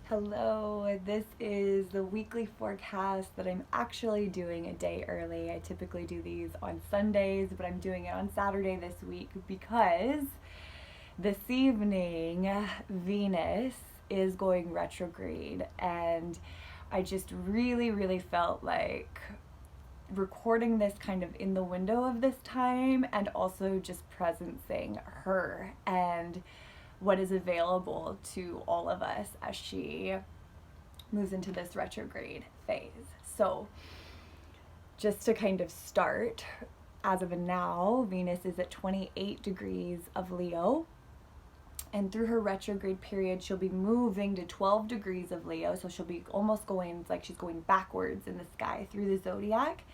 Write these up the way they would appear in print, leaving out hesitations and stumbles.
Hello, this is the weekly forecast that I'm actually doing a day early. I typically do these on Sundays, but I'm doing it on Saturday this week because this evening Venus is going retrograde, and I just really felt like recording this kind of in the window of this time, and also just presencing her and what is available to all of us as she moves into this retrograde phase. So just to kind of start, as of now, Venus is at 28 degrees of Leo, and through her retrograde period, she'll be moving to 12 degrees of Leo. So she'll be almost going, it's like she's going backwards in the sky through the zodiac.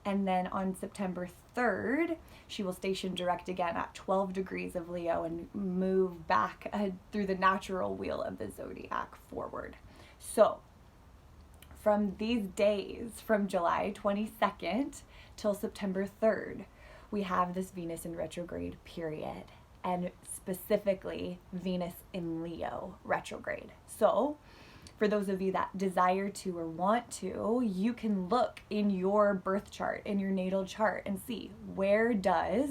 And then on September 3rd, she will station direct again at 12 degrees of Leo and move back through the natural wheel of the zodiac forward. So from these days, from July 22nd till September 3rd, we have this Venus in retrograde period, and specifically Venus in Leo retrograde. So for those of you that desire to or want to, you can look in your birth chart, in your natal chart, and see where does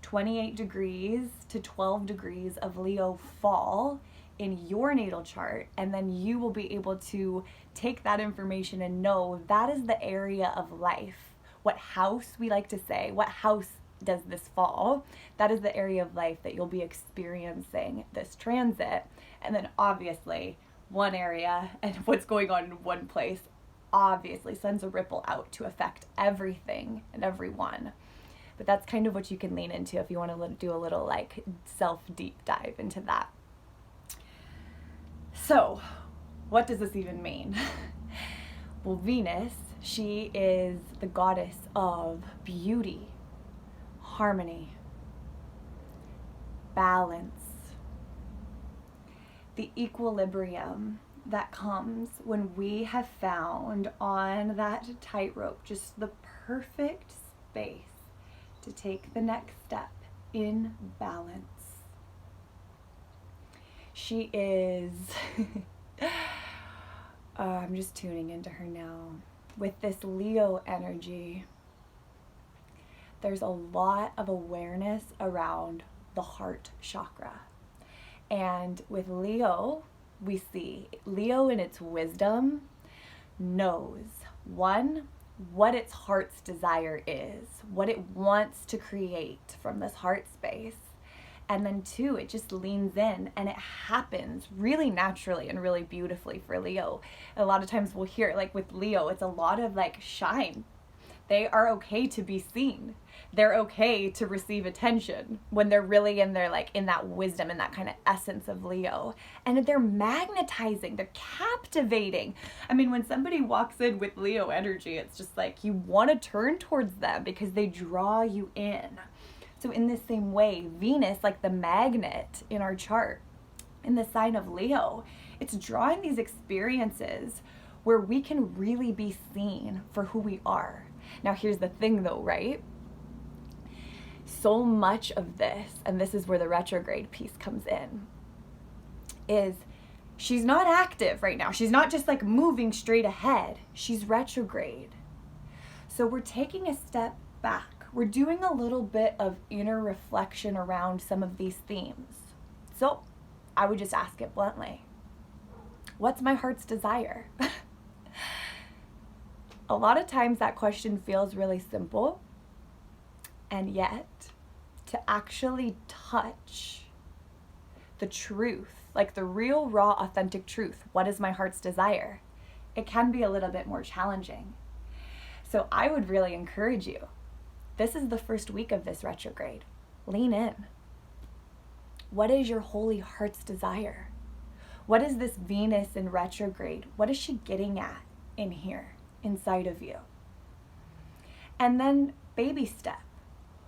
28 degrees to 12 degrees of Leo fall in your natal chart, and then you will be able to take that information and know that is the area of life. What house, we like to say, what house does this fall? That is the area of life that you'll be experiencing this transit. And then obviously one area and what's going on in one place obviously sends a ripple out to affect everything and everyone. But that's kind of what you can lean into if you want to do a little like self deep dive into that. So what does this even mean? Well, Venus, she is the goddess of beauty, harmony, balance, the equilibrium that comes when we have found on that tightrope just the perfect space to take the next step in balance. She is, I'm just tuning into her now. With this Leo energy, there's a lot of awareness around the heart chakra. And with Leo, we see Leo in its wisdom knows, one, what its heart's desire is, what it wants to create from this heart space. And then two, it just leans in and it happens really naturally and really beautifully for Leo. A lot of times we'll hear, like with Leo, it's a lot of like shine. They are okay to be seen. They're okay to receive attention when they're really in their like in that wisdom and that kind of essence of Leo. And they're magnetizing, they're captivating. I mean, when somebody walks in with Leo energy, it's just like you want to turn towards them because they draw you in. So in the same way, Venus, like the magnet in our chart, in the sign of Leo, it's drawing these experiences where we can really be seen for who we are. Now, here's the thing though, right? So much of this, and this is where the retrograde piece comes in, is she's not active right now. She's not just like moving straight ahead. She's retrograde. So we're taking a step back. We're doing a little bit of inner reflection around some of these themes. So I would just ask it bluntly. What's my heart's desire? A lot of times that question feels really simple, and yet to actually touch the truth, like the real, raw, authentic truth, what is my heart's desire? It can be a little bit more challenging. So I would really encourage you, this is the first week of this retrograde. Lean in. What is your holy heart's desire? What is this Venus in retrograde? What is she getting at in here? Inside of you. And then baby step.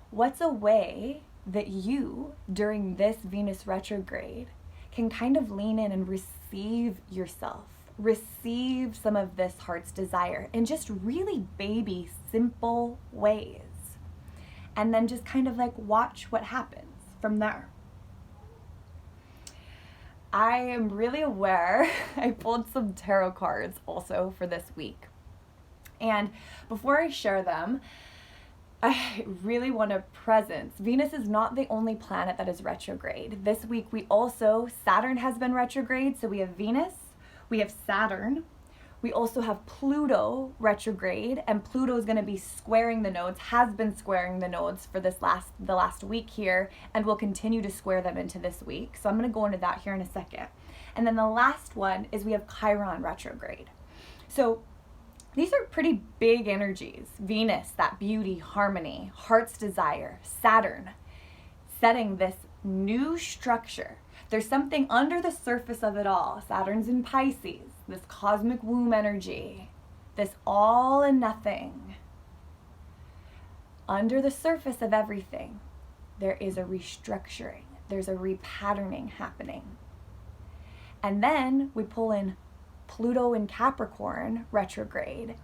What's a way that you, during this Venus retrograde, can kind of lean in and receive yourself, receive some of this heart's desire in just really baby, simple ways. And then just kind of like watch what happens from there. I am really aware. I pulled some tarot cards also for this week. And before I share them, I really want to presence. Venus is not the only planet that is retrograde. This week Saturn has been retrograde. So we have Venus, we have Saturn, we also have Pluto retrograde, and Pluto is going to be squaring the nodes, has been squaring the nodes for the last week here, and will continue to square them into this week. So I'm going to go into that here in a second. And then the last one is we have Chiron retrograde. So these are pretty big energies. Venus, that beauty, harmony, heart's desire. Saturn, setting this new structure. There's something under the surface of it all. Saturn's in Pisces, this cosmic womb energy, this all and nothing. Under the surface of everything, there is a restructuring. There's a repatterning happening. And then we pull in Pluto in Capricorn retrograde,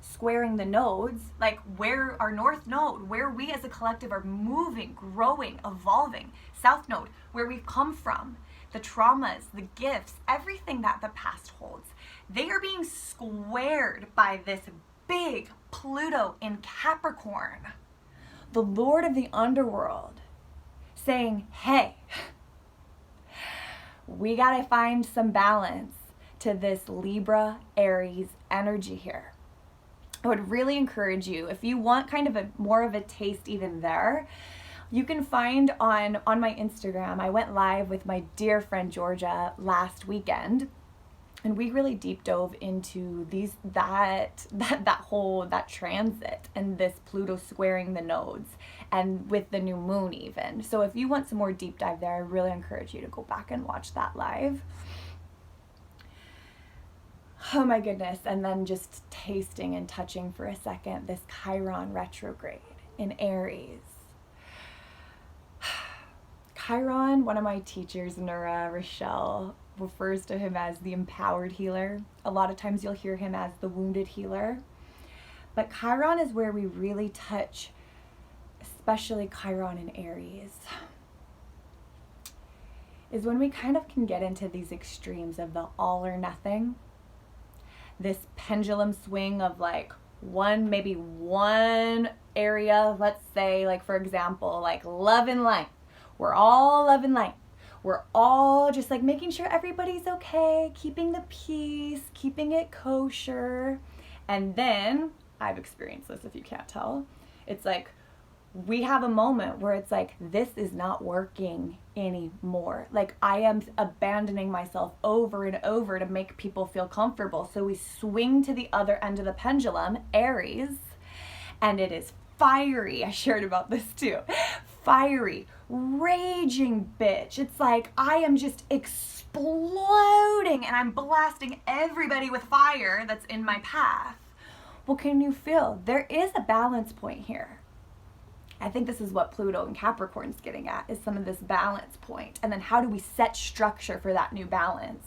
squaring the nodes, like where our north node, where we as a collective are moving, growing, evolving. South node, where we've come from, the traumas, the gifts, everything that the past holds. They are being squared by this big Pluto in Capricorn, the Lord of the underworld, saying, hey, we gotta find some balance to this Libra, Aries energy here. I would really encourage you, if you want kind of more of a taste even there, you can find on my Instagram. I went live with my dear friend Georgia last weekend, and we really deep dove into that transit and this Pluto squaring the nodes, and with the new moon even. So if you want some more deep dive there, I really encourage you to go back and watch that live. Oh my goodness. And then just tasting and touching for a second this Chiron retrograde in Aries. Chiron, one of my teachers, Nura Rochelle, refers to him as the empowered healer. A lot of times you'll hear him as the wounded healer. But Chiron is where we really touch, especially Chiron in Aries, is when we kind of can get into these extremes of the all or nothing. This pendulum swing of like maybe one area, let's say, like for example, like love and light. We're all love and light. We're all just like making sure everybody's okay, keeping the peace, keeping it kosher. And then, I've experienced this if you can't tell, it's like we have a moment where it's like, this is not working anymore. Like I am abandoning myself over and over to make people feel comfortable. So we swing to the other end of the pendulum, Aries, and it is fiery. I shared about this too. Fiery, raging bitch. It's like I am just exploding and I'm blasting everybody with fire that's in my path. Well, can you feel? There is a balance point here. I think this is what Pluto and Capricorn's getting at, is some of this balance point. And then how do we set structure for that new balance?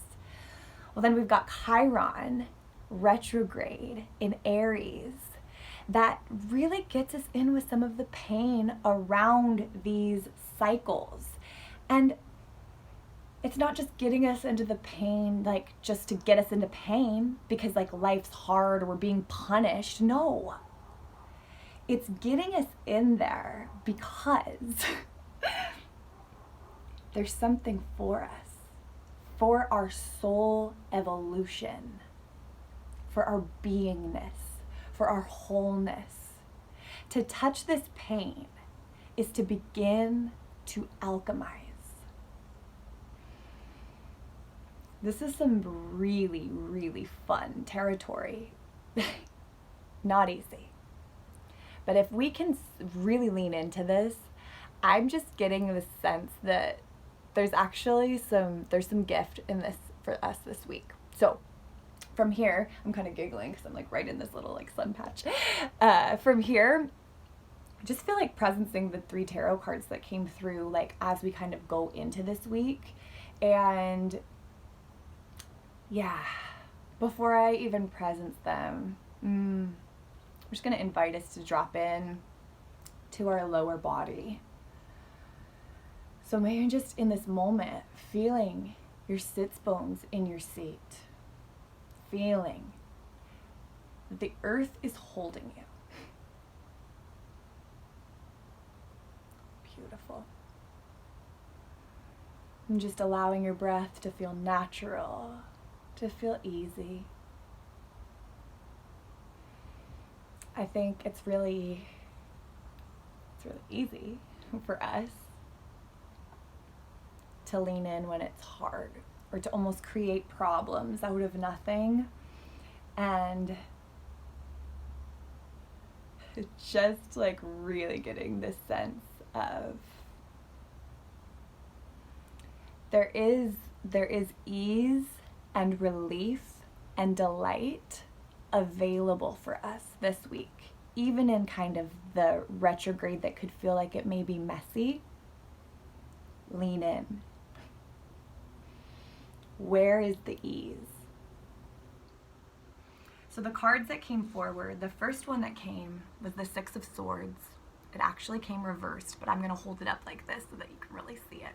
Well, then we've got Chiron retrograde in Aries. That really gets us in with some of the pain around these cycles. And it's not just getting us into the pain, like just to get us into pain because like life's hard or we're being punished. No. It's getting us in there because there's something for us, for our soul evolution, for our beingness, for our wholeness. To touch this pain is to begin to alchemize. This is some really, really fun territory. Not easy. But if we can really lean into this, I'm just getting the sense that there's actually some gift in this for us this week. So from here, I'm kind of giggling because I'm like right in this little like sun patch. From here, I just feel like presencing the 3 tarot cards that came through like as we kind of go into this week. And yeah, before I even presence them, I'm just going to invite us to drop in to our lower body. So maybe just in this moment, feeling your sits bones in your seat, feeling that the earth is holding you. Beautiful. And just allowing your breath to feel natural, to feel easy. I think it's really easy for us to lean in when it's hard, or to almost create problems out of nothing. And just like really getting this sense of there is ease and relief and delight available for us this week, even in kind of the retrograde that could feel like it may be messy. Lean in. Where is the ease? So the cards that came forward, the first one that came was the Six of Swords. It actually came reversed, but I'm going to hold it up like this so that you can really see it.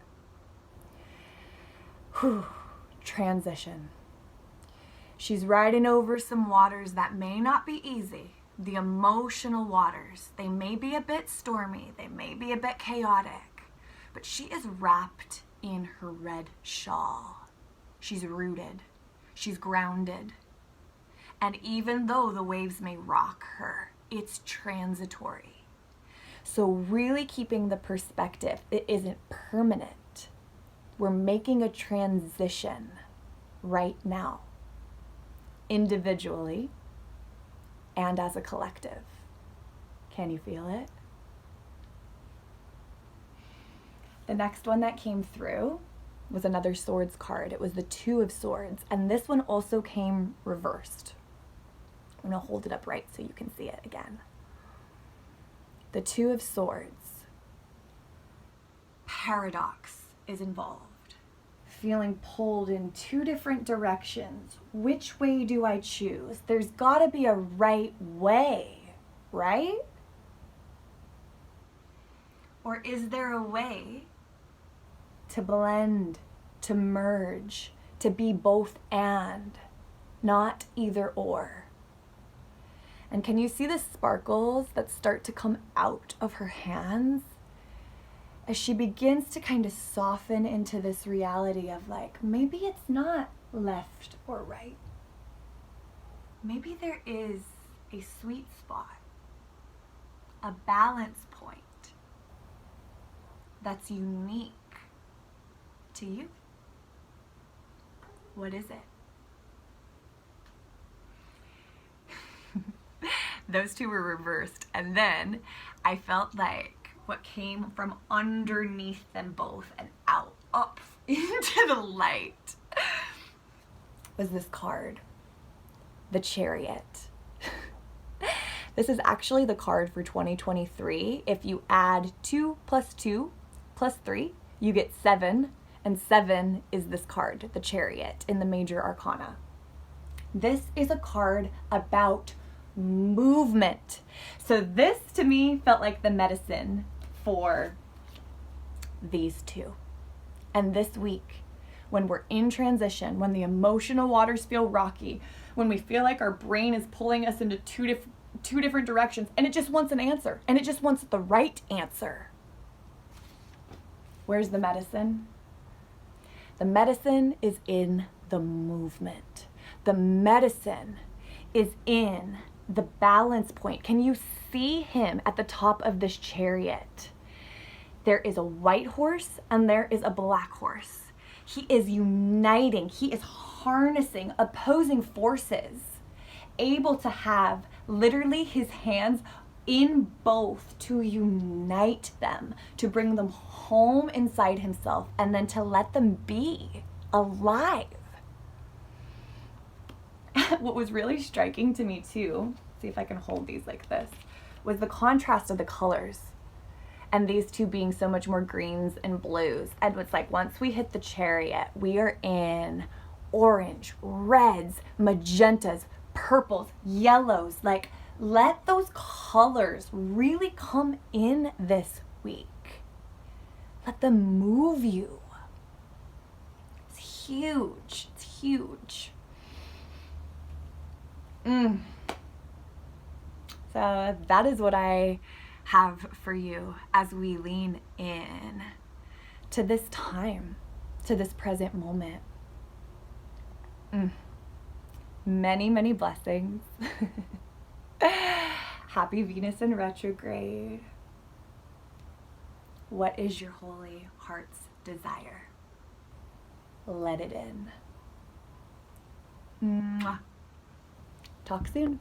Whew. Transition. She's riding over some waters that may not be easy. The emotional waters. They may be a bit stormy. They may be a bit chaotic. But she is wrapped in her red shawl. She's rooted. She's grounded. And even though the waves may rock her, it's transitory. So really keeping the perspective, it isn't permanent. We're making a transition right now, individually and as a collective. Can you feel it? The next one that came through was another swords card. It was the Two of Swords, and this one also came reversed. I'm going to hold it up right so you can see it again. The Two of Swords. Paradox is involved. Feeling pulled in two different directions. Which way do I choose? There's got to be a right way, right? Or is there a way to blend, to merge, to be both and, not either or? And can you see the sparkles that start to come out of her hands as she begins to kind of soften into this reality of like, maybe it's not left or right. Maybe there is a sweet spot, a balance point that's unique to you. What is it? Those two were reversed, and then I felt like what came from underneath them both and out, up into the light, was this card, the Chariot. This is actually the card for 2023. If you add 2 plus 2 plus 3, you get 7, and 7 is this card, the Chariot, in the major arcana. This is a card about movement. So this to me felt like the medicine for these two. And this week, when we're in transition, when the emotional waters feel rocky, when we feel like our brain is pulling us into two different directions, and it just wants an answer, and it just wants the right answer. Where's the medicine? The medicine is in the movement. The medicine is in the balance point. Can you see him at the top of this chariot? There is a white horse and there is a black horse. He is uniting. He is harnessing opposing forces, able to have literally his hands in both to unite them, to bring them home inside himself, and then to let them be alive. What was really striking to me too, see if I can hold these like this, was the contrast of the colors. And these two being so much more greens and blues. And it's like, once we hit the chariot, we are in orange, reds, magentas, purples, yellows. Like, let those colors really come in this week. Let them move you. It's huge. It's huge. So that is what I have for you as we lean in to this time, to this present moment. Many, many blessings. Happy Venus in retrograde. What is your holy heart's desire? Let it in. Mwah. Talk soon.